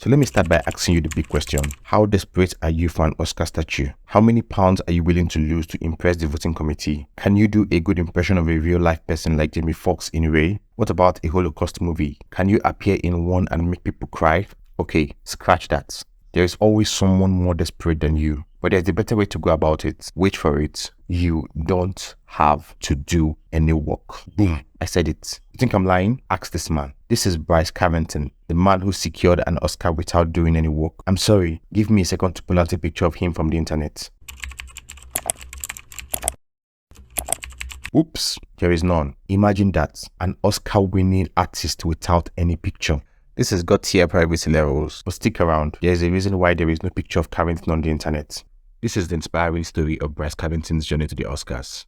So let me start by asking you the big question. How desperate are you for an Oscar statue? How many pounds are you willing to lose to impress the voting committee? Can you do a good impression of a real-life person like Jamie Foxx in Ray? What about a Holocaust movie? Can you appear in one and make people cry? Okay, scratch that. There is always someone more desperate than you. But there's a better way to go about it. Wait for it. You don't have to do any work. Boom. I said it. You think I'm lying? Ask this man. This is Brice Carrington, the man who secured an Oscar without doing any work. I'm sorry. Give me a second to pull out a picture of him from the internet. Oops. There is none. Imagine that. An Oscar-winning artist without any picture. This has got tier privacy levels, but stick around. There is a reason why there is no picture of Carrington on the internet. This is the inspiring story of Brice Carrington's journey to the Oscars.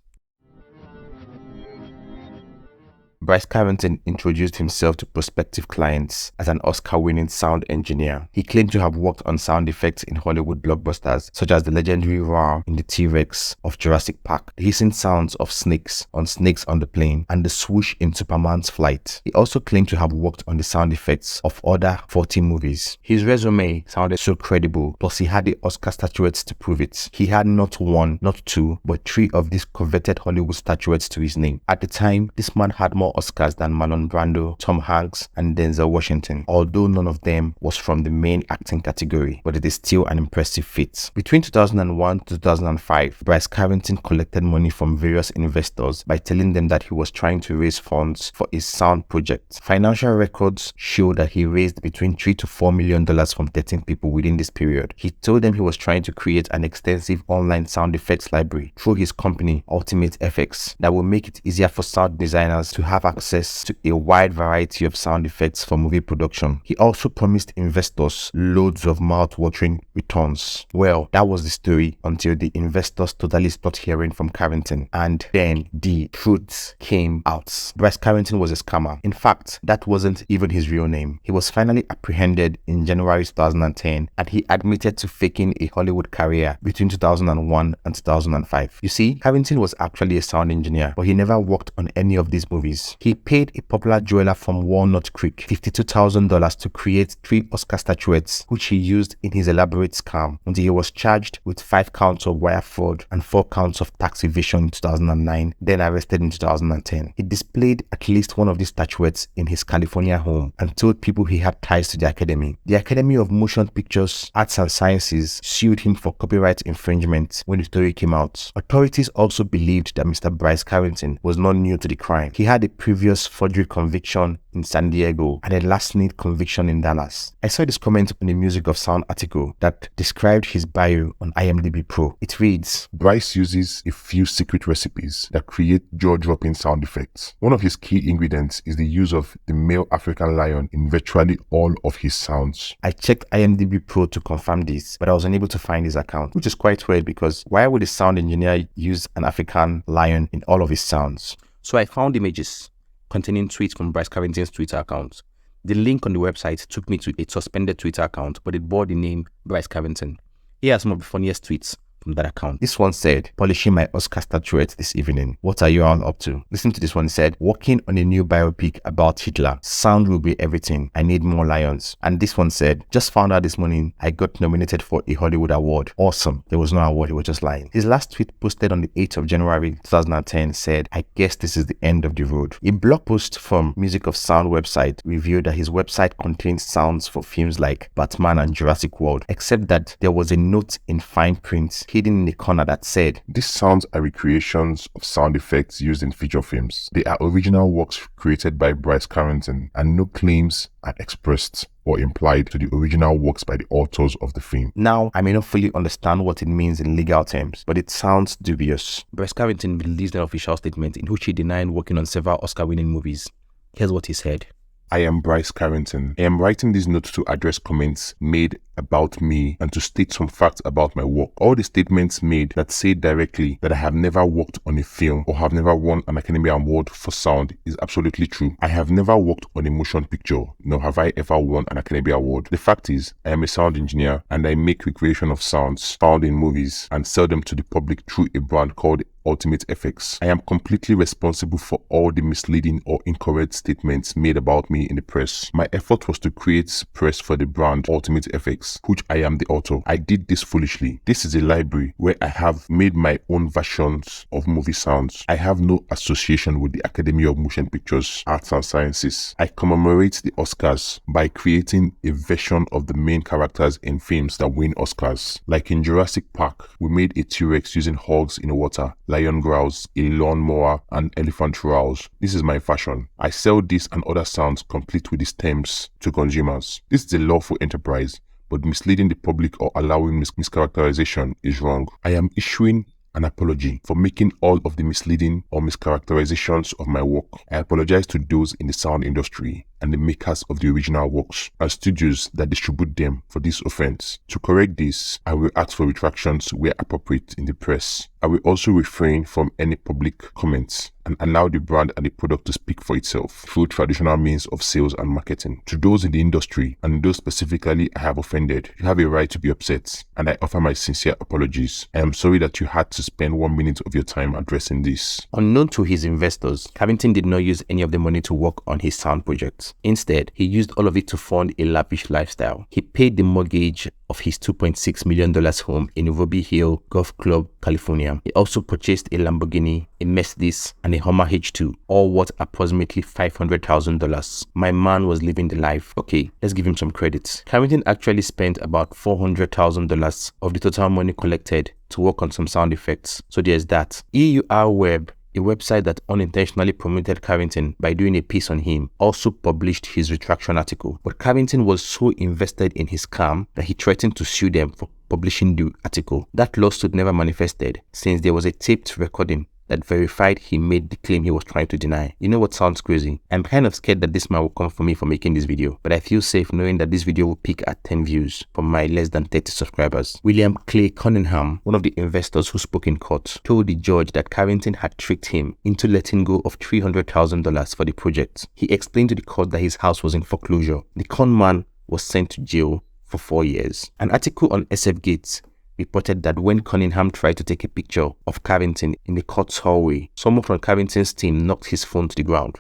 Brice Carrington introduced himself to prospective clients as an Oscar-winning sound engineer. He claimed to have worked on sound effects in Hollywood blockbusters such as the legendary roar in the T-Rex of Jurassic Park, the hissing sounds of snakes on the plane, and the swoosh in Superman's flight. He also claimed to have worked on the sound effects of other 40 movies. His resume sounded so credible, plus he had the Oscar statuettes to prove it. He had not one, not two, but 3 of these coveted Hollywood statuettes to his name. At the time, this man had more Oscars than Marlon Brando, Tom Hanks, and Denzel Washington, although none of them was from the main acting category, but it is still an impressive feat. Between 2001 to 2005, Brice Carrington collected money from various investors by telling them that he was trying to raise funds for his sound project. Financial records show that he raised between $3 to $4 million from 13 people within this period. He told them he was trying to create an extensive online sound effects library through his company, Ultimate FX, that will make it easier for sound designers to have access to a wide variety of sound effects for movie production. He also promised investors loads of mouth-watering returns. Well, that was the story until the investors totally stopped hearing from Carrington, and then the truth came out. Brice Carrington was a scammer. In fact, that wasn't even his real name. He was finally apprehended in January 2010, and he admitted to faking a Hollywood career between 2001 and 2005. You see, Carrington was actually a sound engineer, but he never worked on any of these movies. He paid a popular jeweler from Walnut Creek $52,000 to create 3 Oscar statuettes, which he used in his elaborate scam, until he was charged with 5 counts of wire fraud and 4 counts of tax evasion in 2009, then arrested in 2010. He displayed at least one of these statuettes in his California home and told people he had ties to the Academy. The Academy of Motion Pictures, Arts and Sciences sued him for copyright infringement when the story came out. Authorities also believed that Mr. Brice Carrington was not new to the crime. He had a previous forgery conviction in San Diego and a last-minute conviction in Dallas. I saw this comment on the Music of Sound article that described his bio on IMDb Pro. It reads, Brice uses a few secret recipes that create jaw-dropping sound effects. One of his key ingredients is the use of the male African lion in virtually all of his sounds. I checked IMDb Pro to confirm this, but I was unable to find his account, which is quite weird because why would a sound engineer use an African lion in all of his sounds? So I found images containing tweets from Brice Carrington's Twitter account. The link on the website took me to a suspended Twitter account, but it bore the name Brice Carrington. Here are some of the funniest tweets from that account. This one said, polishing my Oscar statuette this evening. What are you all up to? Listen to this one. It said, working on a new biopic about Hitler. Sound will be everything. I need more lions. And this one said, just found out this morning I got nominated for a Hollywood award. Awesome. There was no award. He was just lying. His last tweet posted on the 8th of January 2010 said, I guess this is the end of the road. A blog post from Music of Sound website revealed that his website contains sounds for films like Batman and Jurassic World, except that there was a note in fine print hidden in the corner that said, these sounds are recreations of sound effects used in feature films. They are original works created by Brice Carrington, and no claims are expressed or implied to the original works by the authors of the film. Now, I may not fully understand what it means in legal terms, but it sounds dubious. Brice Carrington released an official statement in which he denied working on several Oscar-winning movies. Here's what he said. I am Brice Carrington. I am writing this note to address comments made about me and to state some facts about my work. All the statements made that say directly that I have never worked on a film or have never won an Academy Award for sound is absolutely true. I have never worked on a motion picture, nor have I ever won an Academy Award. The fact is, I am a sound engineer and I make recreation of sounds found in movies and sell them to the public through a brand called Ultimate FX. I am completely responsible for all the misleading or incorrect statements made about me in the press. My effort was to create press for the brand Ultimate FX, which I am the author. I did this foolishly. This is a library where I have made my own versions of movie sounds. I have no association with the Academy of Motion Pictures, Arts and Sciences. I commemorate the Oscars by creating a version of the main characters in films that win Oscars. Like in Jurassic Park, we made a T-Rex using hogs in the water, lion growls, a lawnmower, and elephant roars. This is my fashion. I sell this and other sounds complete with the stems to consumers. This is a lawful enterprise, but misleading the public or allowing mischaracterization is wrong. I am issuing an apology for making all of the misleading or mischaracterizations of my work. I apologize to those in the sound industry and the makers of the original works and studios that distribute them for this offense. To correct this, I will ask for retractions where appropriate in the press. I will also refrain from any public comments and allow the brand and the product to speak for itself through traditional means of sales and marketing. To those in the industry and those specifically I have offended, you have a right to be upset, and I offer my sincere apologies. I am sorry that you had to spend 1 minute of your time addressing this. Unknown to his investors, Carrington did not use any of the money to work on his sound projects. Instead, he used all of it to fund a lavish lifestyle. He paid the mortgage of his $2.6 million home in Ruby Hill Golf Club, California. He also purchased a Lamborghini, a Mercedes, and a Hummer H2, all worth approximately $500,000. My man was living the life. Okay, let's give him some credit. Carrington actually spent about $400,000 of the total money collected to work on some sound effects. So there's that. EUR Web, a website that unintentionally promoted Carrington by doing a piece on him, also published his retraction article. But Carrington was so invested in his scam that he threatened to sue them for publishing the article. That lawsuit never manifested, since there was a taped recording that verified he made the claim he was trying to deny. You know what sounds crazy? I'm kind of scared that this man will come for me for making this video, but I feel safe knowing that this video will peak at 10 views from my less than 30 subscribers. William Clay Cunningham, one of the investors who spoke in court, told the judge that Carrington had tricked him into letting go of $300,000 for the project. He explained to the court that his house was in foreclosure. The con man was sent to jail for 4 years. An article on SF Gates reported that when Cunningham tried to take a picture of Carrington in the court's hallway, someone from Carrington's team knocked his phone to the ground.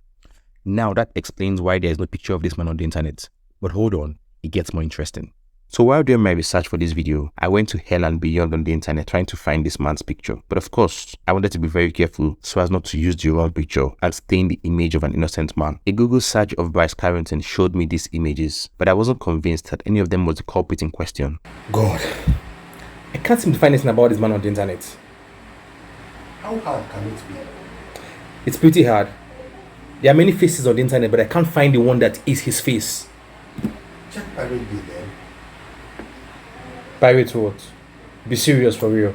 Now that explains why there is no picture of this man on the internet. But hold on, it gets more interesting. So while doing my research for this video, I went to hell and beyond on the internet trying to find this man's picture. But of course, I wanted to be very careful so as not to use the wrong picture and stain the image of an innocent man. A Google search of Brice Carrington showed me these images, but I wasn't convinced that any of them was the culprit in question. God, I can't seem to find anything about this man on the internet. How hard can it be? It's pretty hard. There are many faces on the internet, but I can't find the one that is his face. Check Pirate Bay then. Pirate what? Be serious for real.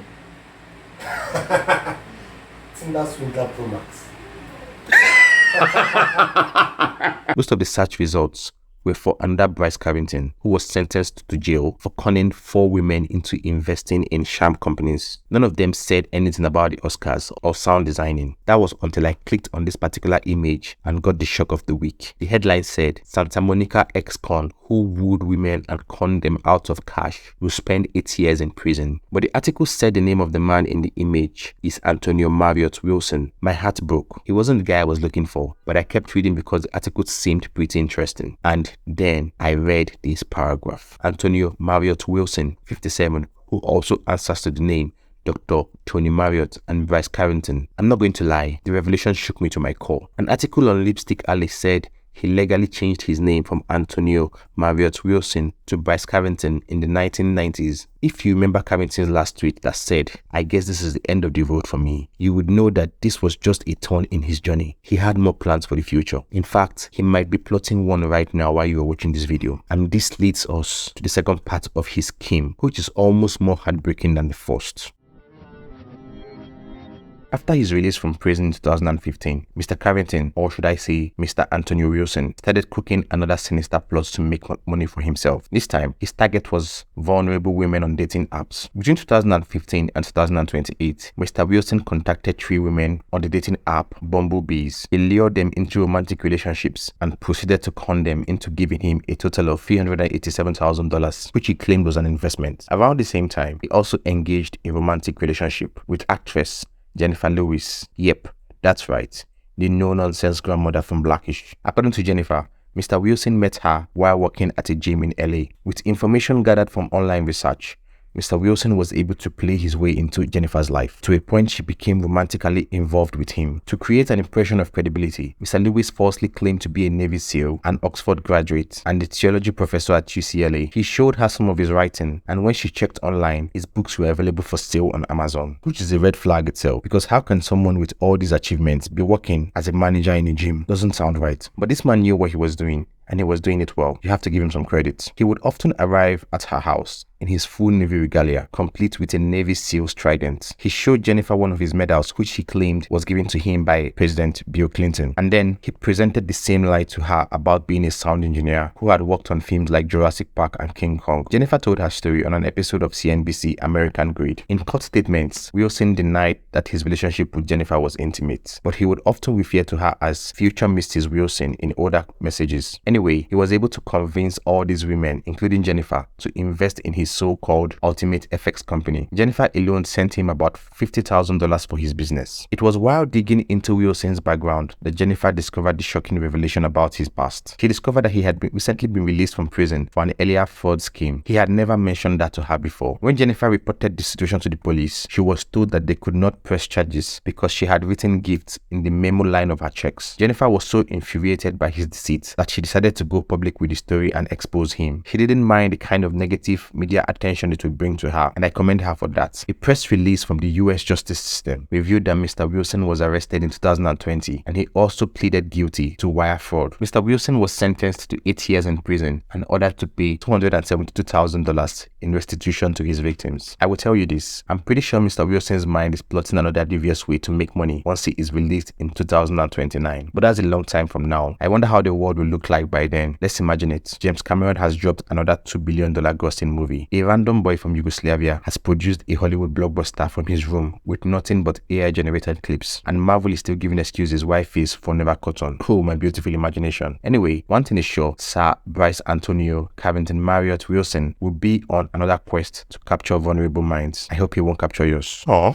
Tinder Swinger Pro Max. Most of the search results were for another Brice Carrington, who was sentenced to jail for conning 4 women into investing in sham companies. None of them said anything about the Oscars or sound designing. That was until I clicked on this particular image and got the shock of the week. The headline said, Santa Monica ex-con who wooed women and conned them out of cash will spend 8 years in prison. But the article said the name of the man in the image is Antonio Mariot Wilson. My heart broke. He wasn't the guy I was looking for, but I kept reading because the article seemed pretty interesting. And then I read this paragraph. Antonio Mariot Wilson, 57, who also answers to the name Dr. Tony Mariot and Brice Carrington. I'm not going to lie, the revelation shook me to my core. An article on Lipstick Alley said he legally changed his name from Antonio Mariot Wilson to Brice Carrington in the 1990s. If you remember Carrington's last tweet that said, I guess this is the end of the road for me, you would know that this was just a turn in his journey. He had more plans for the future. In fact, he might be plotting one right now while you are watching this video. And this leads us to the second part of his scheme, which is almost more heartbreaking than the first. After his release from prison in 2015, Mr. Carrington, or should I say Mr. Antonio Wilson, started cooking another sinister plot to make money for himself. This time, his target was vulnerable women on dating apps. Between 2015 and 2028, Mr. Wilson contacted 3 women on the dating app Bumblebees. He lured them into romantic relationships and proceeded to con them into giving him a total of $387,000, which he claimed was an investment. Around the same time, he also engaged in a romantic relationship with actress Jennifer Lewis. Yep, that's right. The no-nonsense grandmother from Blackish. According to Jennifer, Mr. Wilson met her while working at a gym in LA. With information gathered from online research, Mr. Wilson was able to play his way into Jennifer's life to a point she became romantically involved with him. To create an impression of credibility, Mr. Lewis falsely claimed to be a Navy SEAL, an Oxford graduate, and a theology professor at UCLA. He showed her some of his writing, and when she checked online, his books were available for sale on Amazon, which is a red flag itself, because how can someone with all these achievements be working as a manager in a gym? Doesn't sound right. But this man knew what he was doing, and he was doing it well. You have to give him some credit. He would often arrive at her house in his full Navy regalia, complete with a Navy SEAL's trident. He showed Jennifer one of his medals, which he claimed was given to him by President Bill Clinton. And then he presented the same lie to her about being a sound engineer who had worked on films like Jurassic Park and King Kong. Jennifer told her story on an episode of CNBC American Greed. In court statements, Wilson denied that his relationship with Jennifer was intimate, but he would often refer to her as future Mrs. Wilson in older messages. Anyway, he was able to convince all these women, including Jennifer, to invest in his so-called Ultimate FX company. Jennifer alone sent him about $50,000 for his business. It was while digging into Wilson's background that Jennifer discovered the shocking revelation about his past. She discovered that he had recently been released from prison for an earlier fraud scheme. He had never mentioned that to her before. When Jennifer reported the situation to the police, she was told that they could not press charges because she had written gifts in the memo line of her checks. Jennifer was so infuriated by his deceit that she decided to go public with the story and expose him. She didn't mind the kind of negative media attention it would bring to her, and I commend her for that. A press release from the US justice system revealed that Mr. Wilson was arrested in 2020, and he also pleaded guilty to wire fraud. Mr. Wilson was sentenced to 8 years in prison and ordered to pay $272,000 in restitution to his victims. I will tell you this, I'm pretty sure Mr. Wilson's mind is plotting another devious way to make money once he is released in 2029. But that's a long time from now. I wonder how the world will look like by then. Let's imagine it. James Cameron has dropped another $2 billion grossing movie. A random boy from Yugoslavia has produced a Hollywood blockbuster from his room with nothing but AI-generated clips, and Marvel is still giving excuses why Phase 4 never caught on. Oh, my beautiful imagination. Anyway, one thing is sure, Sir Brice Antonio Carrington Mariot Wilson will be on another quest to capture vulnerable minds. I hope he won't capture yours. Aw.